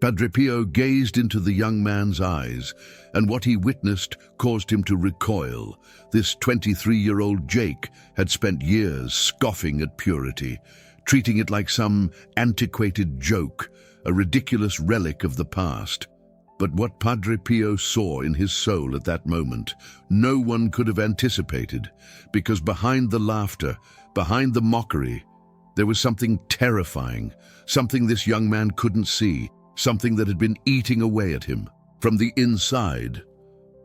Padre Pio gazed into the young man's eyes, and what he witnessed caused him to recoil. This 23-year-old Jake had spent years scoffing at purity, treating it like some antiquated joke, a ridiculous relic of the past. But what Padre Pio saw in his soul at that moment, no one could have anticipated, because behind the laughter, behind the mockery, there was something terrifying, something this young man couldn't see, something that had been eating away at him from the inside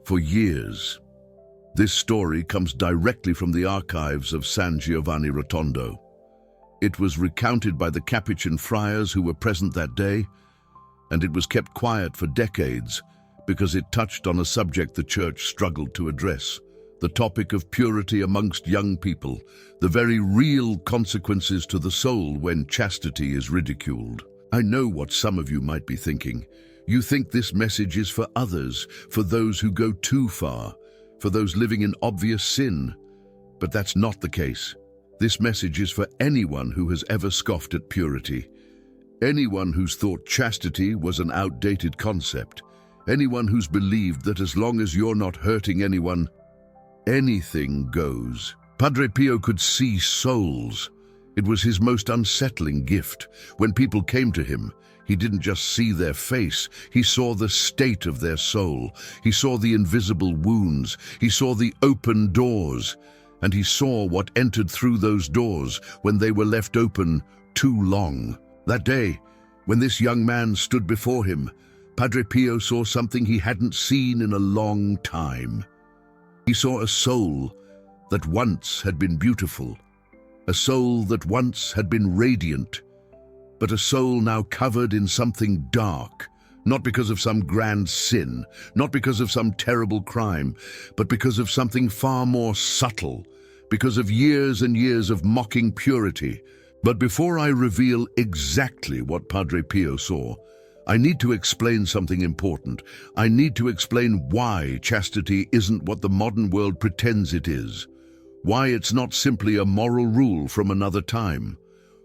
for years. This story comes directly from the archives of San Giovanni Rotondo. It was recounted by the Capuchin friars who were present that day, and it was kept quiet for decades because it touched on a subject the Church struggled to address, the topic of purity amongst young people, the very real consequences to the soul when chastity is ridiculed. I know what some of you might be thinking. You think this message is for others, for those who go too far, for those living in obvious sin. But that's not the case. This message is for anyone who has ever scoffed at purity, anyone who's thought chastity was an outdated concept, anyone who's believed that as long as you're not hurting anyone, anything goes. Padre Pio could see souls. It was his most unsettling gift. When people came to him, he didn't just see their face, he saw the state of their soul. He saw the invisible wounds, he saw the open doors, and he saw what entered through those doors when they were left open too long. That day, when this young man stood before him, Padre Pio saw something he hadn't seen in a long time. He saw a soul that once had been beautiful, a soul that once had been radiant, but a soul now covered in something dark, not because of some grand sin, not because of some terrible crime, but because of something far more subtle, because of years and years of mocking purity. But before I reveal exactly what Padre Pio saw, I need to explain something important. I need to explain why chastity isn't what the modern world pretends it is. Why it's not simply a moral rule from another time.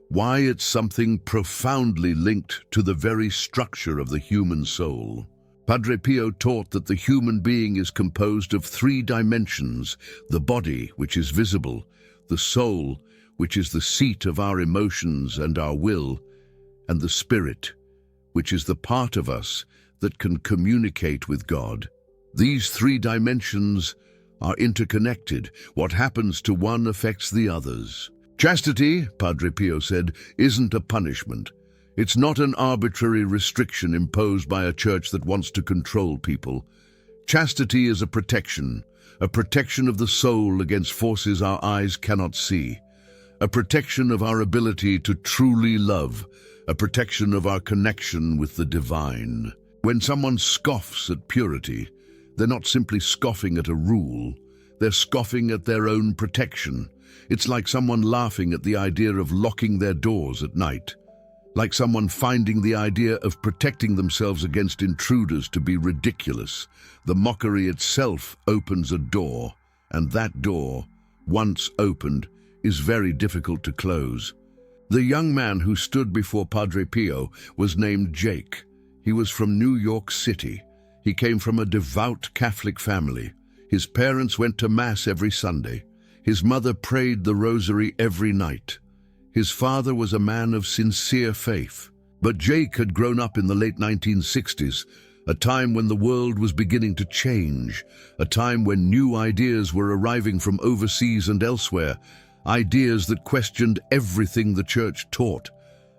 Why it's something profoundly linked to the very structure of the human soul. Padre Pio taught that the human being is composed of three dimensions: the body, which is visible; the soul, which is the seat of our emotions and our will; and the spirit, which is the part of us that can communicate with God. These three dimensions are interconnected. What happens to one affects the others. Chastity, Padre Pio said, isn't a punishment. It's not an arbitrary restriction imposed by a church that wants to control people. Chastity is a protection of the soul against forces our eyes cannot see, a protection of our ability to truly love, a protection of our connection with the divine. When someone scoffs at purity, they're not simply scoffing at a rule, they're scoffing at their own protection. It's like someone laughing at the idea of locking their doors at night, like someone finding the idea of protecting themselves against intruders to be ridiculous. The mockery itself opens a door, and that door, once opened, is very difficult to close. The young man who stood before Padre Pio was named Jake. He was from New York City. He came from a devout Catholic family. His parents went to Mass every Sunday. His mother prayed the rosary every night. His father was a man of sincere faith. But Jake had grown up in the late 1960s, a time when the world was beginning to change, a time when new ideas were arriving from overseas and elsewhere, ideas that questioned everything the church taught,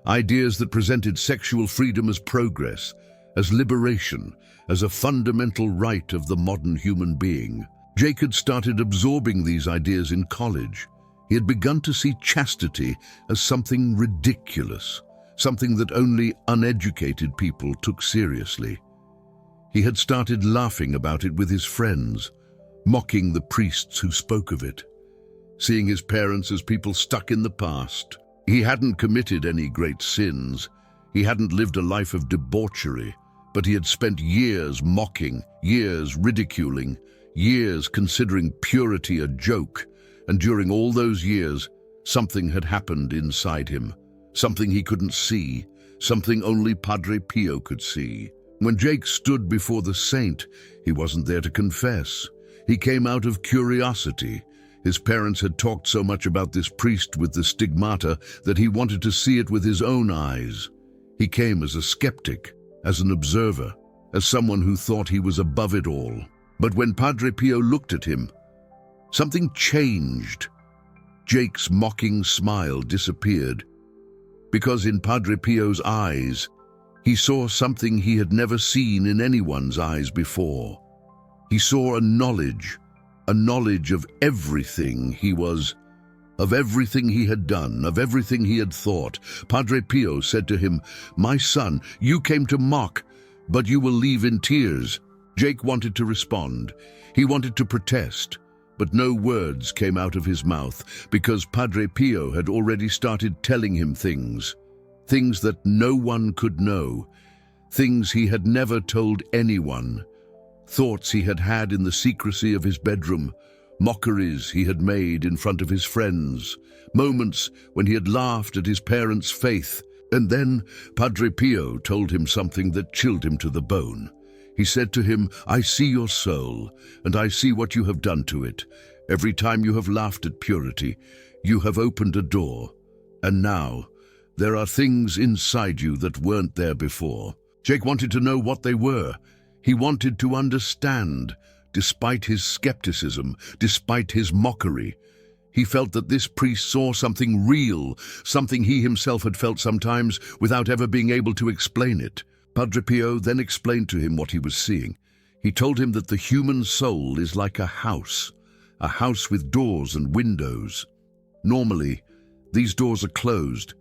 ideas that presented sexual freedom as progress, as liberation, as a fundamental right of the modern human being. Jake had started absorbing these ideas in college. He had begun to see chastity as something ridiculous, something that only uneducated people took seriously. He had started laughing about it with his friends, mocking the priests who spoke of it, seeing his parents as people stuck in the past. He hadn't committed any great sins. He hadn't lived a life of debauchery, but he had spent years mocking, years ridiculing, years considering purity a joke, and during all those years, something had happened inside him, something he couldn't see, something only Padre Pio could see. When Jake stood before the saint, he wasn't there to confess. He came out of curiosity. His parents had talked so much about this priest with the stigmata that he wanted to see it with his own eyes. He came as a skeptic, as an observer, as someone who thought he was above it all. But when Padre Pio looked at him, something changed. Jake's mocking smile disappeared, because in Padre Pio's eyes, he saw something he had never seen in anyone's eyes before. He saw a knowledge of everything he was, of everything he had done, of everything he had thought. Padre Pio said to him, "My son, you came to mock, but you will leave in tears." Jake wanted to respond. He wanted to protest, but no words came out of his mouth because Padre Pio had already started telling him things that no one could know, things he had never told anyone, thoughts he had had in the secrecy of his bedroom, mockeries he had made in front of his friends, moments when he had laughed at his parents' faith. And then Padre Pio told him something that chilled him to the bone. He said to him, "I see your soul, and I see what you have done to it. Every time you have laughed at purity, you have opened a door. And now, there are things inside you that weren't there before." Jake wanted to know what they were. He wanted to understand, despite his skepticism, despite his mockery. He felt that this priest saw something real, something he himself had felt sometimes without ever being able to explain it. Padre Pio then explained to him what he was seeing. He told him that the human soul is like a house with doors and windows. Normally, these doors are closed.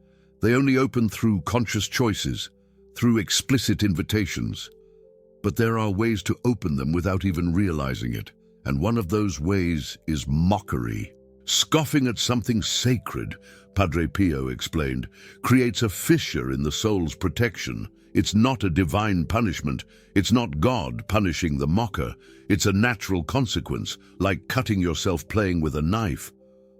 They only open through conscious choices, through explicit invitations. But there are ways to open them without even realizing it, and one of those ways is mockery. Scoffing at something sacred, Padre Pio explained, creates a fissure in the soul's protection. It's not a divine punishment. It's not God punishing the mocker. It's a natural consequence, like cutting yourself playing with a knife.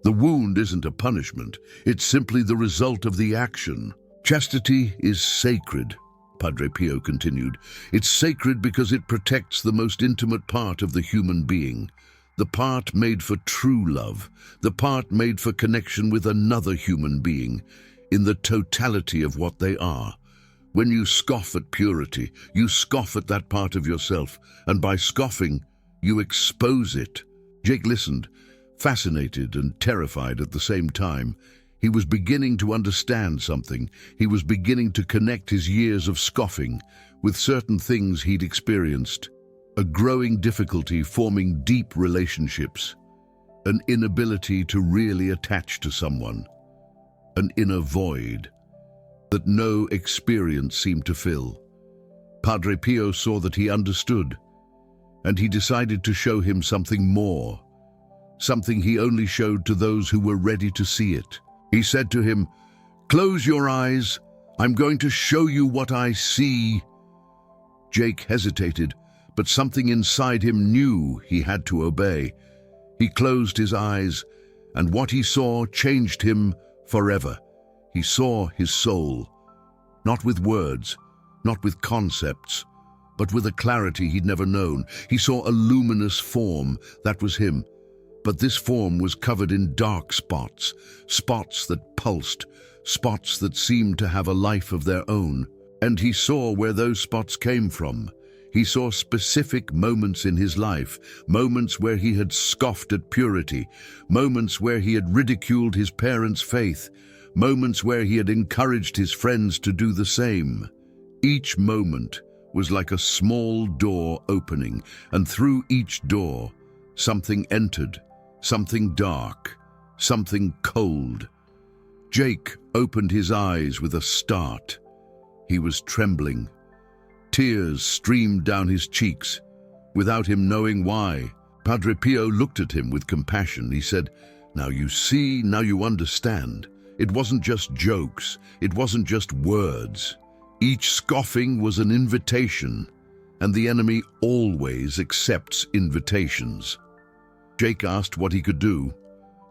The wound isn't a punishment. It's simply the result of the action. Chastity is sacred, Padre Pio continued. It's sacred because it protects the most intimate part of the human being, the part made for true love, the part made for connection with another human being, in the totality of what they are. When you scoff at purity, you scoff at that part of yourself, and by scoffing, you expose it. Jake listened, fascinated and terrified at the same time. He was beginning to understand something. He was beginning to connect his years of scoffing with certain things he'd experienced. A growing difficulty forming deep relationships, an inability to really attach to someone, an inner void that no experience seemed to fill. Padre Pio saw that he understood, and he decided to show him something more, something he only showed to those who were ready to see it. He said to him, "Close your eyes. I'm going to show you what I see." Jake hesitated, but something inside him knew he had to obey. He closed his eyes, and what he saw changed him forever. He saw his soul, not with words, not with concepts, but with a clarity he'd never known. He saw a luminous form. That was him. But this form was covered in dark spots, spots that pulsed, spots that seemed to have a life of their own. And he saw where those spots came from. He saw specific moments in his life, moments where he had scoffed at purity, moments where he had ridiculed his parents' faith, moments where he had encouraged his friends to do the same. Each moment was like a small door opening, and through each door, something entered, something dark, something cold. Jake opened his eyes with a start. He was trembling. Tears streamed down his cheeks, without him knowing why. Padre Pio looked at him with compassion. He said, "Now you see, now you understand. It wasn't just jokes, it wasn't just words. Each scoffing was an invitation, and the enemy always accepts invitations." Jake asked what he could do.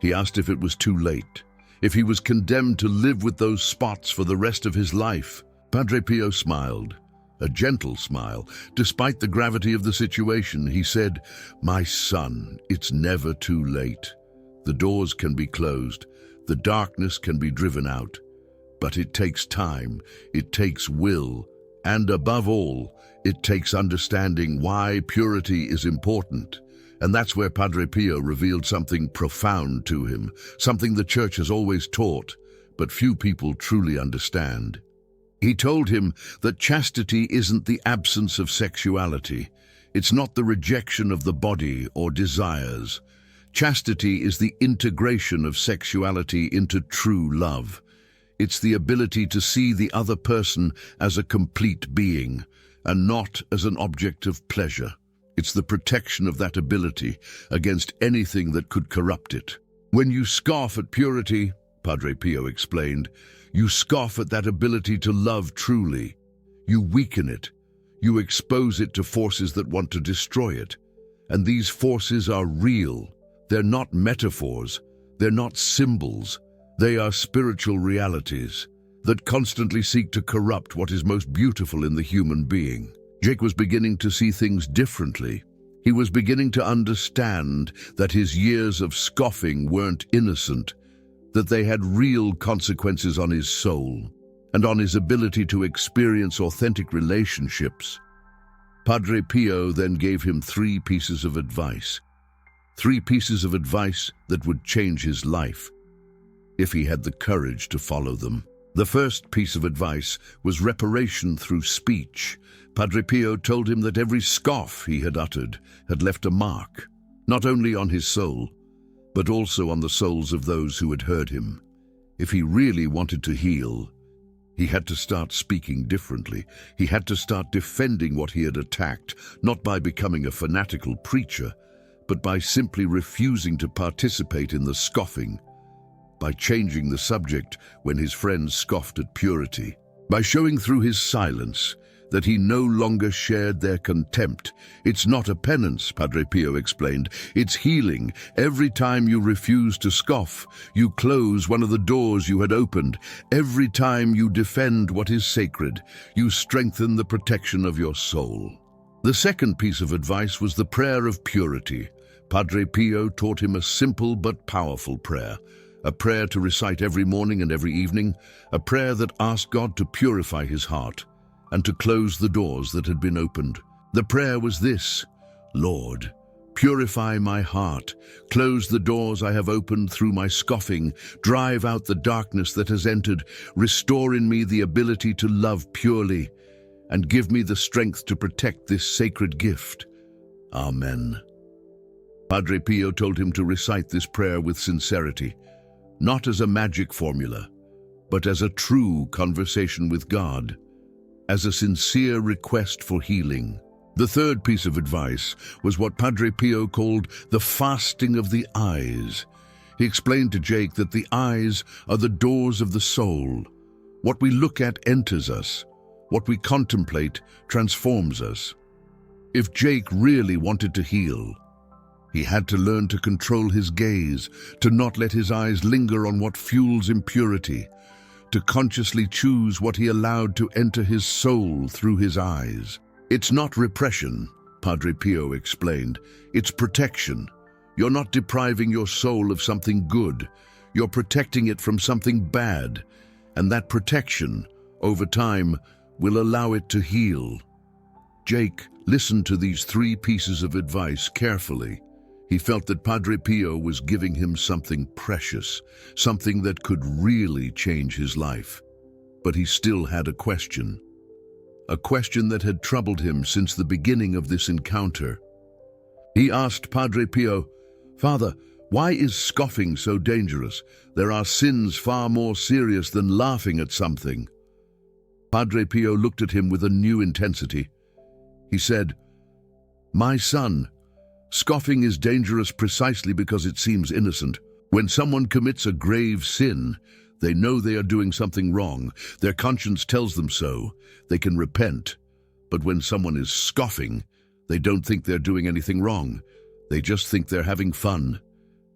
He asked if it was too late, if he was condemned to live with those spots for the rest of his life. Padre Pio smiled, a gentle smile. Despite the gravity of the situation, he said, "My son, it's never too late. The doors can be closed, the darkness can be driven out. But it takes time, it takes will, and above all, it takes understanding why purity is important." And that's where Padre Pio revealed something profound to him, something the Church has always taught, but few people truly understand. He told him that chastity isn't the absence of sexuality. It's not the rejection of the body or desires. Chastity is the integration of sexuality into true love. It's the ability to see the other person as a complete being, and not as an object of pleasure. It's the protection of that ability against anything that could corrupt it. When you scoff at purity, Padre Pio explained, you scoff at that ability to love truly. You weaken it. You expose it to forces that want to destroy it. And these forces are real. They're not metaphors. They're not symbols. They are spiritual realities that constantly seek to corrupt what is most beautiful in the human being. Jake was beginning to see things differently. He was beginning to understand that his years of scoffing weren't innocent, that they had real consequences on his soul and on his ability to experience authentic relationships. Padre Pio then gave him 3 pieces of advice. 3 pieces of advice that would change his life, if he had the courage to follow them. The first piece of advice was reparation through speech. Padre Pio told him that every scoff he had uttered had left a mark, not only on his soul, but also on the souls of those who had heard him. If he really wanted to heal, he had to start speaking differently. He had to start defending what he had attacked, not by becoming a fanatical preacher, but by simply refusing to participate in the scoffing, by changing the subject when his friends scoffed at purity, by showing through his silence that he no longer shared their contempt. It's not a penance, Padre Pio explained. It's healing. Every time you refuse to scoff, you close one of the doors you had opened. Every time you defend what is sacred, you strengthen the protection of your soul. The second piece of advice was the prayer of purity. Padre Pio taught him a simple but powerful prayer, a prayer to recite every morning and every evening, a prayer that asked God to purify his heart and to close the doors that had been opened. The prayer was this: Lord, purify my heart, close the doors I have opened through my scoffing, drive out the darkness that has entered, restore in me the ability to love purely, and give me the strength to protect this sacred gift. Amen. Padre Pio told him to recite this prayer with sincerity, not as a magic formula, but as a true conversation with God, as a sincere request for healing. The third piece of advice was what Padre Pio called the fasting of the eyes. He explained to Jake that the eyes are the doors of the soul. What we look at enters us. What we contemplate transforms us. If Jake really wanted to heal, he had to learn to control his gaze, to not let his eyes linger on what fuels impurity, to consciously choose what he allowed to enter his soul through his eyes. It's not repression, Padre Pio explained. It's protection. You're not depriving your soul of something good. You're protecting it from something bad. And that protection, over time, will allow it to heal. Jake listened to these 3 pieces of advice carefully. He felt that Padre Pio was giving him something precious, something that could really change his life. But he still had a question that had troubled him since the beginning of this encounter. He asked Padre Pio, "Father, why is scoffing so dangerous? There are sins far more serious than laughing at something." Padre Pio looked at him with a new intensity. He said, "My son, scoffing is dangerous precisely because it seems innocent. When someone commits a grave sin, they know they are doing something wrong. Their conscience tells them so. They can repent. But when someone is scoffing, they don't think they're doing anything wrong. They just think they're having fun.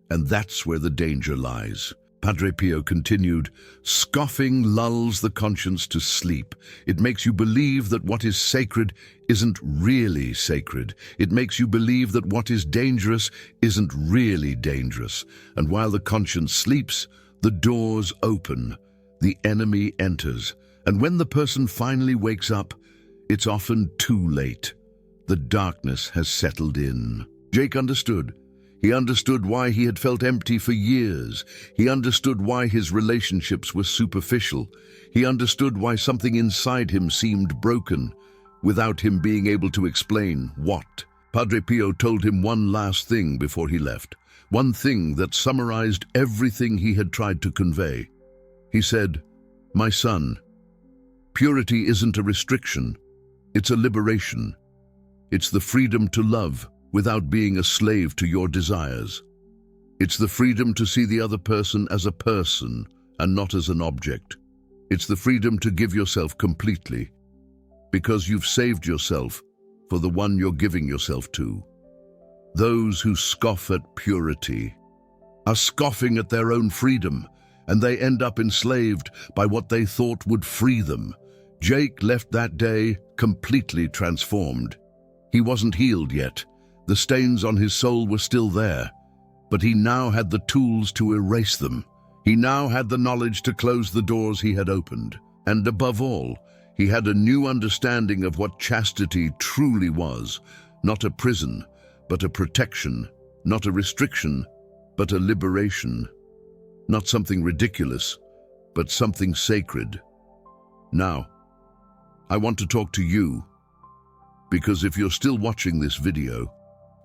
And that's where the danger lies. Padre Pio continued, "Scoffing lulls the conscience to sleep. It makes you believe that what is sacred isn't really sacred. It makes you believe that what is dangerous isn't really dangerous. And while the conscience sleeps, the doors open. The enemy enters. And when the person finally wakes up, it's often too late. The darkness has settled in." Jake understood. He understood why he had felt empty for years. He understood why his relationships were superficial. He understood why something inside him seemed broken, without him being able to explain what. Padre Pio told him one last thing before he left, one thing that summarized everything he had tried to convey. He said, "My son, purity isn't a restriction, it's a liberation. It's the freedom to love without being a slave to your desires. It's the freedom to see the other person as a person and not as an object. It's the freedom to give yourself completely, because you've saved yourself for the one you're giving yourself to." Those who scoff at purity are scoffing at their own freedom, and they end up enslaved by what they thought would free them. Jake left that day completely transformed. He wasn't healed yet. The stains on his soul were still there, but he now had the tools to erase them. He now had the knowledge to close the doors he had opened. And above all, he had a new understanding of what chastity truly was. Not a prison, but a protection. Not a restriction, but a liberation. Not something ridiculous, but something sacred. Now, I want to talk to you, because if you're still watching this video,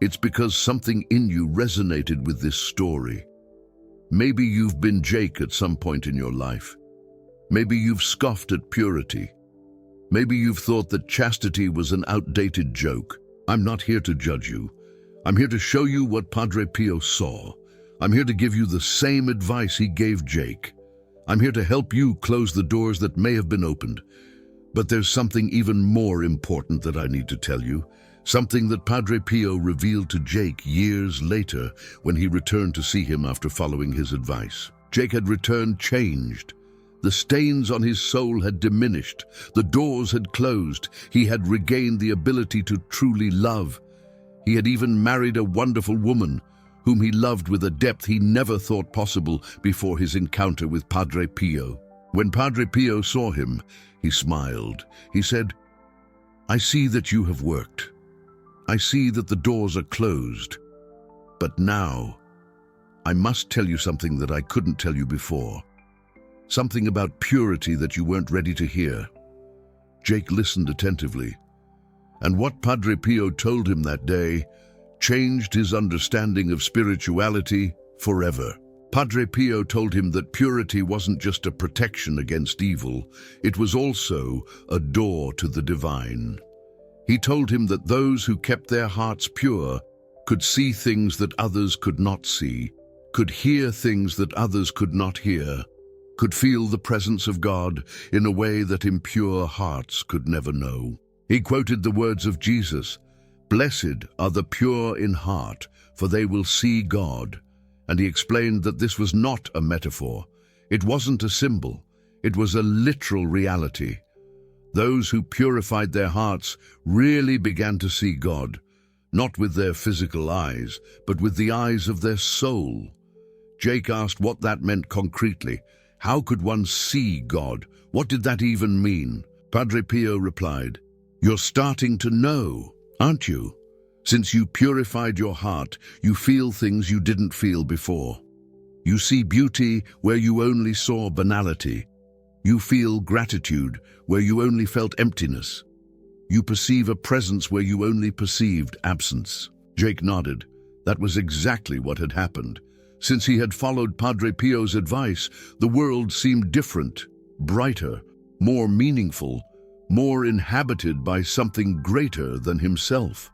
it's because something in you resonated with this story. Maybe you've been Jake at some point in your life. Maybe you've scoffed at purity. Maybe you've thought that chastity was an outdated joke. I'm not here to judge you. I'm here to show you what Padre Pio saw. I'm here to give you the same advice he gave Jake. I'm here to help you close the doors that may have been opened. But there's something even more important that I need to tell you. Something that Padre Pio revealed to Jake years later when he returned to see him after following his advice. Jake had returned changed. The stains on his soul had diminished. The doors had closed. He had regained the ability to truly love. He had even married a wonderful woman, whom he loved with a depth he never thought possible before his encounter with Padre Pio. When Padre Pio saw him, he smiled. He said, "I see that you have worked. I see that the doors are closed. But now, I must tell you something that I couldn't tell you before. Something about purity that you weren't ready to hear." Jake listened attentively, and what Padre Pio told him that day changed his understanding of spirituality forever. Padre Pio told him that purity wasn't just a protection against evil, it was also a door to the divine. He told him that those who kept their hearts pure could see things that others could not see, could hear things that others could not hear, could feel the presence of God in a way that impure hearts could never know. He quoted the words of Jesus, "Blessed are the pure in heart, for they will see God." And he explained that this was not a metaphor. It wasn't a symbol. It was a literal reality. Those who purified their hearts really began to see God, not with their physical eyes, but with the eyes of their soul. Jake asked what that meant concretely. How could one see God? What did that even mean? Padre Pio replied, "You're starting to know, aren't you? Since you purified your heart, you feel things you didn't feel before. You see beauty where you only saw banality. You feel gratitude where you only felt emptiness. You perceive a presence where you only perceived absence." Jake nodded. That was exactly what had happened. Since he had followed Padre Pio's advice, the world seemed different, brighter, more meaningful, more inhabited by something greater than himself.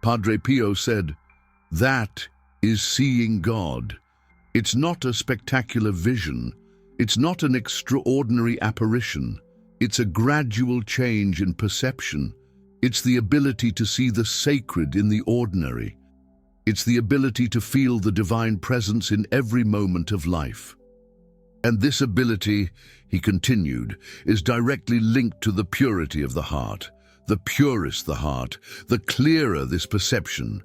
Padre Pio said, "That is seeing God. It's not a spectacular vision. It's not an extraordinary apparition. It's a gradual change in perception. It's the ability to see the sacred in the ordinary. It's the ability to feel the divine presence in every moment of life." And this ability, he continued, is directly linked to the purity of the heart. The purest the heart, the clearer this perception.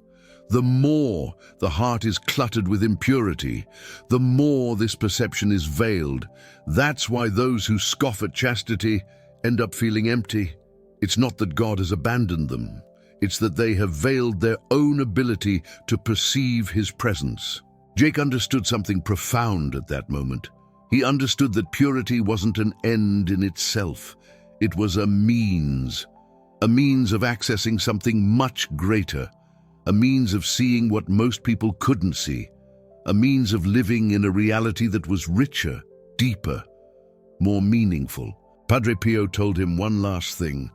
The more the heart is cluttered with impurity, the more this perception is veiled. That's why those who scoff at chastity end up feeling empty. It's not that God has abandoned them. It's that they have veiled their own ability to perceive his presence. Jake understood something profound at that moment. He understood that purity wasn't an end in itself. It was a means of accessing something much greater, a means of seeing what most people couldn't see, a means of living in a reality that was richer, deeper, more meaningful. Padre Pio told him one last thing.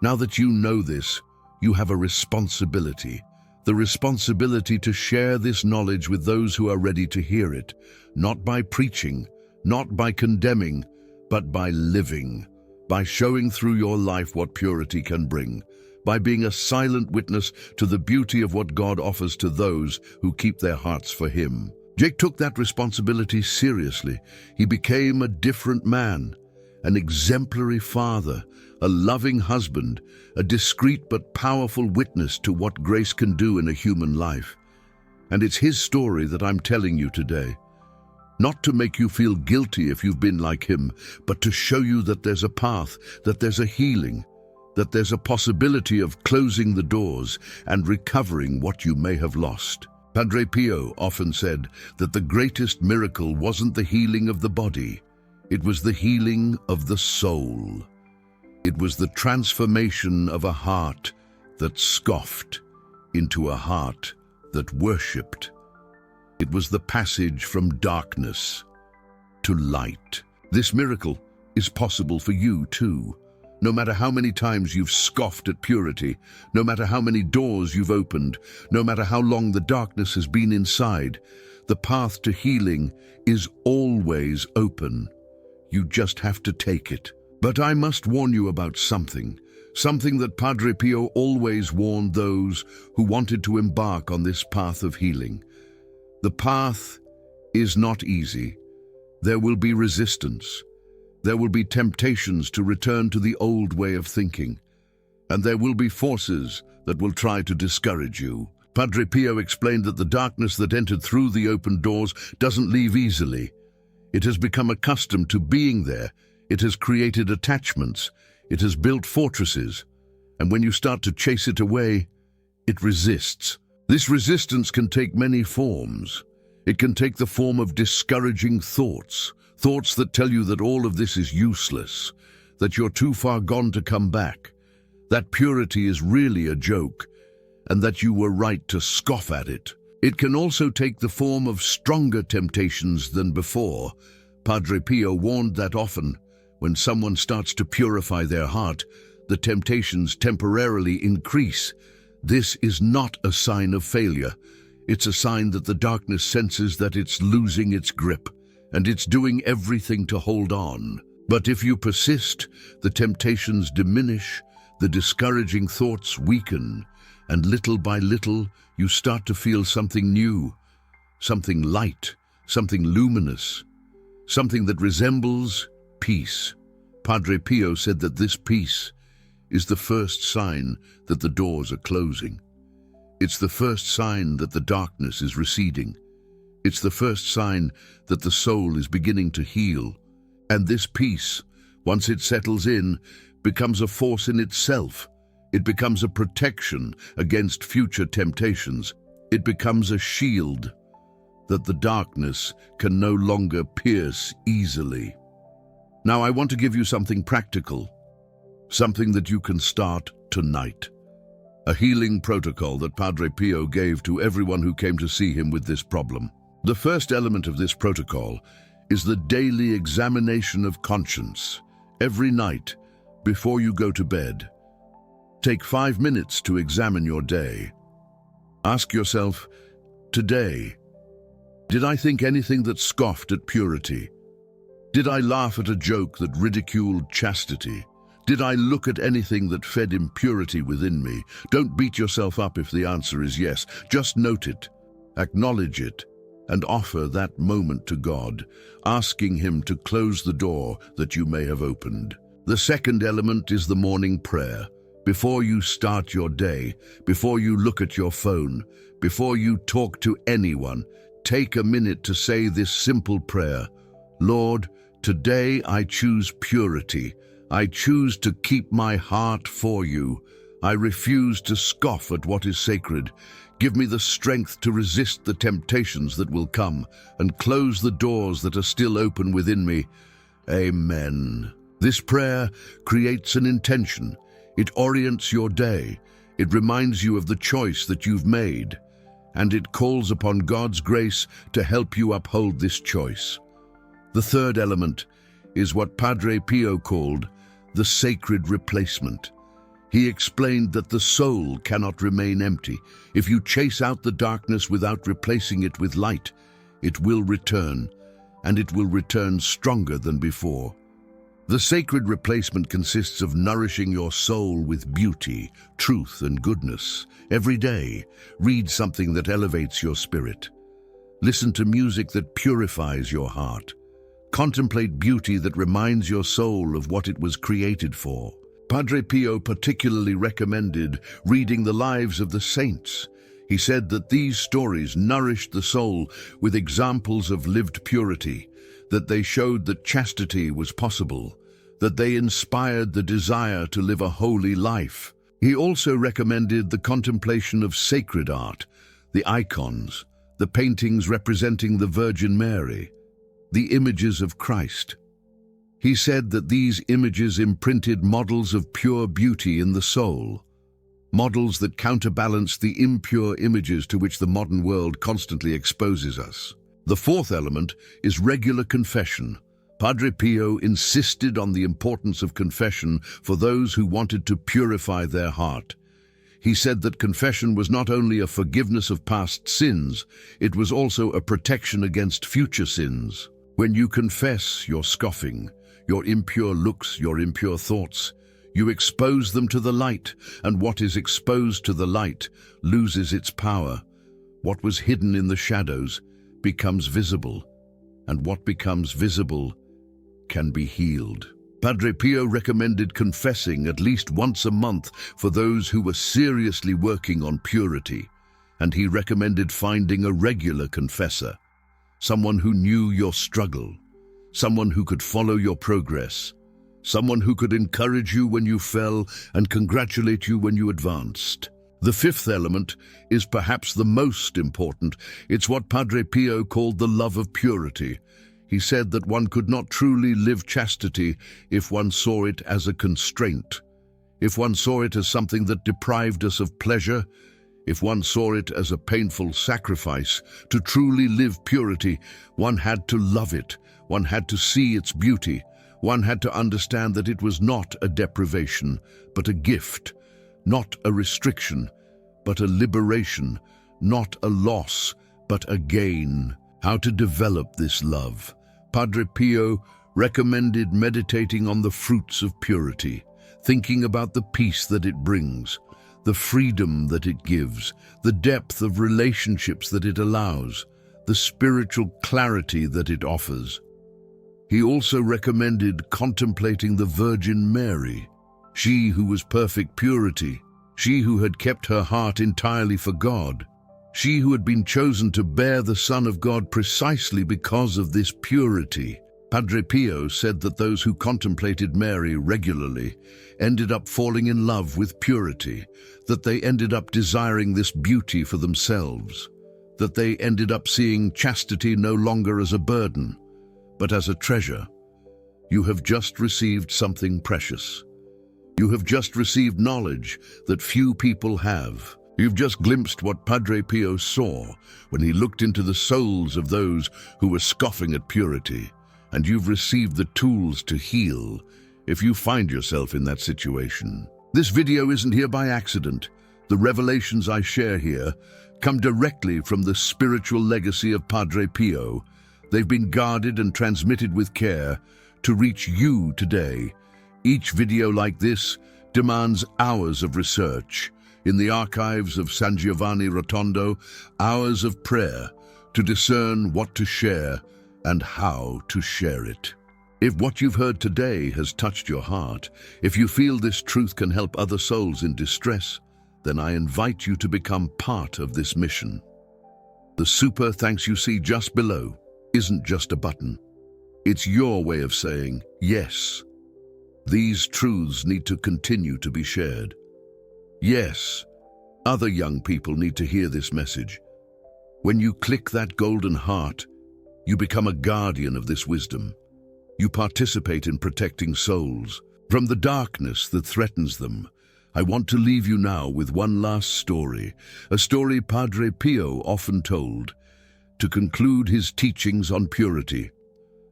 Now that you know this, you have a responsibility. The responsibility to share this knowledge with those who are ready to hear it, not by preaching, not by condemning, but by living, by showing through your life what purity can bring, by being a silent witness to the beauty of what God offers to those who keep their hearts for him. Jake took that responsibility seriously. He became a different man, an exemplary father, a loving husband, a discreet but powerful witness to what grace can do in a human life. And it's his story that I'm telling you today. Not to make you feel guilty if you've been like him, but to show you that there's a path, that there's a healing, that there's a possibility of closing the doors and recovering what you may have lost. Padre Pio often said that the greatest miracle wasn't the healing of the body, it was the healing of the soul. It was the transformation of a heart that scoffed into a heart that worshipped. It was the passage from darkness to light. This miracle is possible for you too. No matter how many times you've scoffed at purity, no matter how many doors you've opened, no matter how long the darkness has been inside, the path to healing is always open. You just have to take it. But I must warn you about something that Padre Pio always warned those who wanted to embark on this path of healing. The path is not easy. There will be resistance. There will be temptations to return to the old way of thinking. And there will be forces that will try to discourage you. Padre Pio explained that the darkness that entered through the open doors doesn't leave easily. It has become accustomed to being there. It has created attachments. It has built fortresses. And when you start to chase it away, it resists. This resistance can take many forms. It can take the form of discouraging thoughts that tell you that all of this is useless, that you're too far gone to come back, that purity is really a joke, and that you were right to scoff at it. It can also take the form of stronger temptations than before. Padre Pio warned that often, when someone starts to purify their heart, the temptations temporarily increase. This is not a sign of failure. It's a sign that the darkness senses that it's losing its grip, and it's doing everything to hold on. But if you persist, the temptations diminish, the discouraging thoughts weaken, and little by little, you start to feel something new, something light, something luminous, something that resembles peace. Padre Pio said that this peace is the first sign that the doors are closing. It's the first sign that the darkness is receding. It's the first sign that the soul is beginning to heal. And this peace, once it settles in, becomes a force in itself. It becomes a protection against future temptations. It becomes a shield that the darkness can no longer pierce easily. Now I want to give you something practical, something that you can start tonight. A healing protocol that Padre Pio gave to everyone who came to see him with this problem. The first element of this protocol is the daily examination of conscience. Every night, before you go to bed, take 5 minutes to examine your day. Ask yourself, today, did I think anything that scoffed at purity? Did I laugh at a joke that ridiculed chastity? Did I look at anything that fed impurity within me? Don't beat yourself up if the answer is yes. Just note it, acknowledge it, and offer that moment to God, asking Him to close the door that you may have opened. The second element is the morning prayer. Before you start your day, before you look at your phone, before you talk to anyone, take a minute to say this simple prayer. Lord, today I choose purity. I choose to keep my heart for you. I refuse to scoff at what is sacred. Give me the strength to resist the temptations that will come and close the doors that are still open within me. Amen. This prayer creates an intention. It orients your day. It reminds you of the choice that you've made, and it calls upon God's grace to help you uphold this choice. The third element is what Padre Pio called the sacred replacement. He explained that the soul cannot remain empty. If you chase out the darkness without replacing it with light, it will return, and it will return stronger than before. The sacred replacement consists of nourishing your soul with beauty, truth, and goodness. Every day, read something that elevates your spirit. Listen to music that purifies your heart. Contemplate beauty that reminds your soul of what it was created for. Padre Pio particularly recommended reading the lives of the saints. He said that these stories nourished the soul with examples of lived purity, that they showed that chastity was possible, that they inspired the desire to live a holy life. He also recommended the contemplation of sacred art, the icons, the paintings representing the Virgin Mary, the images of Christ. He said that these images imprinted models of pure beauty in the soul, models that counterbalance the impure images to which the modern world constantly exposes us. The fourth element is regular confession. Padre Pio insisted on the importance of confession for those who wanted to purify their heart. He said that confession was not only a forgiveness of past sins, it was also a protection against future sins. When you confess your scoffing, your impure looks, your impure thoughts, you expose them to the light, and what is exposed to the light loses its power. What was hidden in the shadows becomes visible, and what becomes visible can be healed. Padre Pio recommended confessing at least once a month for those who were seriously working on purity, and he recommended finding a regular confessor, someone who knew your struggle, someone who could follow your progress, someone who could encourage you when you fell and congratulate you when you advanced. The fifth element is perhaps the most important. It's what Padre Pio called the love of purity. He said that one could not truly live chastity if one saw it as a constraint, if one saw it as something that deprived us of pleasure, if one saw it as a painful sacrifice. To truly live purity, one had to love it. One had to see its beauty. One had to understand that it was not a deprivation, but a gift, not a restriction, but a liberation, not a loss, but a gain. How to develop this love? Padre Pio recommended meditating on the fruits of purity, thinking about the peace that it brings, the freedom that it gives, the depth of relationships that it allows, the spiritual clarity that it offers. He also recommended contemplating the Virgin Mary, she who was perfect purity, she who had kept her heart entirely for God, she who had been chosen to bear the Son of God precisely because of this purity. Padre Pio said that those who contemplated Mary regularly ended up falling in love with purity, that they ended up desiring this beauty for themselves, that they ended up seeing chastity no longer as a burden, but as a treasure. You have just received something precious. You have just received knowledge that few people have. You've just glimpsed what Padre Pio saw when he looked into the souls of those who were scoffing at purity, and you've received the tools to heal if you find yourself in that situation. This video isn't here by accident. The revelations I share here come directly from the spiritual legacy of Padre Pio. They've been guarded and transmitted with care to reach you today. Each video like this demands hours of research in the archives of San Giovanni Rotondo, hours of prayer to discern what to share and how to share it. If what you've heard today has touched your heart, if you feel this truth can help other souls in distress, then I invite you to become part of this mission. The super thanks you see just below isn't just a button. It's your way of saying, yes, these truths need to continue to be shared. Yes, other young people need to hear this message. When you click that golden heart, you become a guardian of this wisdom. You participate in protecting souls from the darkness that threatens them. I want to leave you now with one last story, a story Padre Pio often told, to conclude his teachings on purity,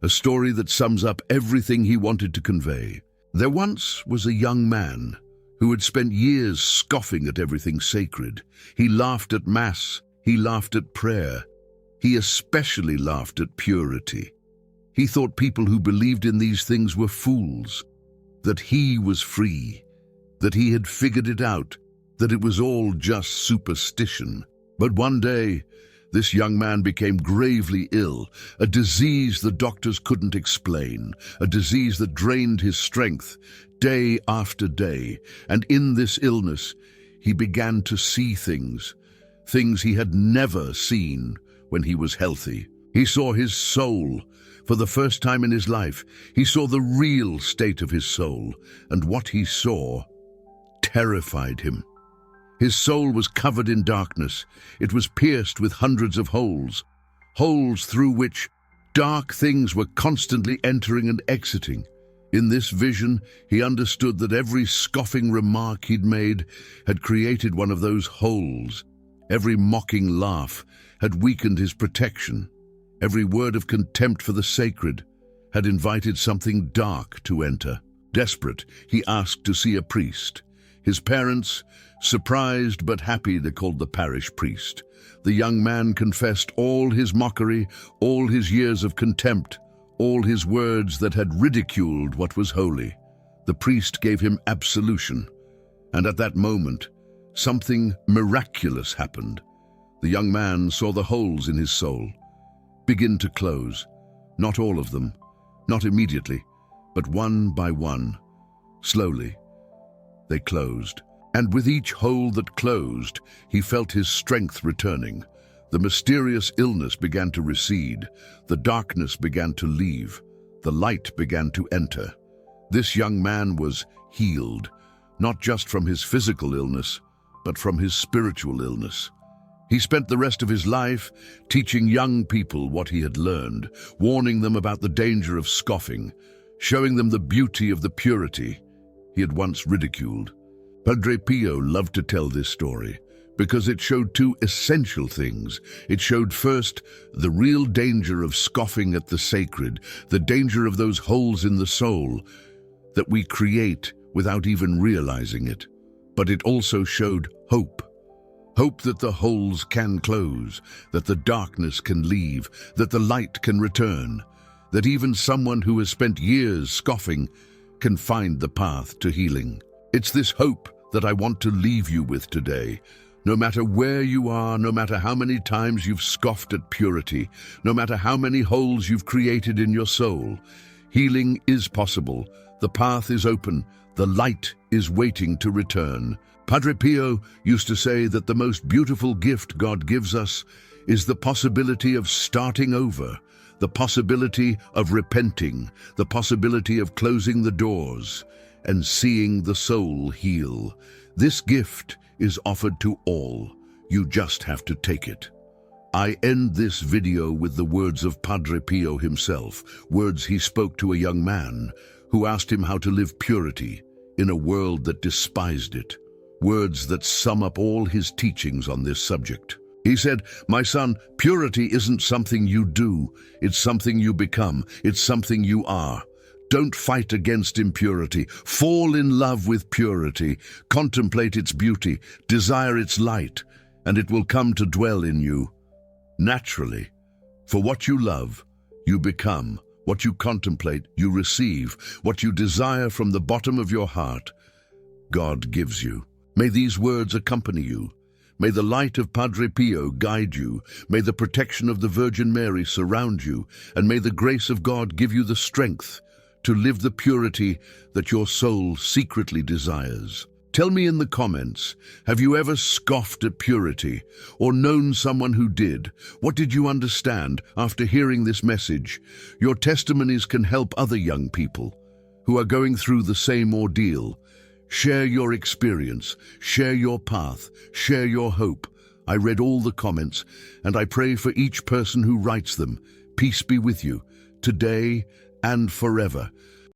a story that sums up everything he wanted to convey. There once was a young man who had spent years scoffing at everything sacred. He laughed at Mass, he laughed at prayer, he especially laughed at purity. He thought people who believed in these things were fools, that he was free, that he had figured it out, that it was all just superstition. But one day, this young man became gravely ill, a disease the doctors couldn't explain, a disease that drained his strength day after day. And in this illness, he began to see things he had never seen when he was healthy. He saw his soul. For the first time in his life, he saw the real state of his soul, and what he saw terrified him. His soul was covered in darkness. It was pierced with hundreds of holes, holes through which dark things were constantly entering and exiting. In this vision, he understood that every scoffing remark he'd made had created one of those holes. Every mocking laugh had weakened his protection. Every word of contempt for the sacred had invited something dark to enter. Desperate, he asked to see a priest. His parents, surprised but happy, they called the parish priest. The young man confessed all his mockery, all his years of contempt, all his words that had ridiculed what was holy. The priest gave him absolution, and at that moment, something miraculous happened. The young man saw the holes in his soul begin to close. Not all of them, not immediately, but one by one. Slowly, they closed. And with each hole that closed, he felt his strength returning. The mysterious illness began to recede. The darkness began to leave. The light began to enter. This young man was healed, not just from his physical illness, but from his spiritual illness. He spent the rest of his life teaching young people what he had learned, warning them about the danger of scoffing, showing them the beauty of the purity he had once ridiculed. Padre Pio loved to tell this story because it showed two essential things. It showed first the real danger of scoffing at the sacred, the danger of those holes in the soul that we create without even realizing it. But it also showed hope. Hope that the holes can close, that the darkness can leave, that the light can return, that even someone who has spent years scoffing can find the path to healing. It's this hope that I want to leave you with today. No matter where you are, no matter how many times you've scoffed at purity, no matter how many holes you've created in your soul, healing is possible. The path is open. The light is waiting to return. Padre Pio used to say that the most beautiful gift God gives us is the possibility of starting over, the possibility of repenting, the possibility of closing the doors and seeing the soul heal. This gift is offered to all. You just have to take it. I end this video with the words of Padre Pio himself, words he spoke to a young man who asked him how to live purity in a world that despised it. Words that sum up all his teachings on this subject. He said, "My son, purity isn't something you do, it's something you become, it's something you are. Don't fight against impurity. Fall in love with purity. Contemplate its beauty, desire its light, and it will come to dwell in you naturally. For what you love, you become. What you contemplate, you receive. What you desire from the bottom of your heart, God gives you." May these words accompany you. May the light of Padre Pio guide you, may the protection of the Virgin Mary surround you, and may the grace of God give you the strength to live the purity that your soul secretly desires. Tell me in the comments, have you ever scoffed at purity or known someone who did? What did you understand after hearing this message? Your testimonies can help other young people who are going through the same ordeal. Share your experience, share your path, share your hope. I read all the comments, and I pray for each person who writes them. Peace be with you, today and forever.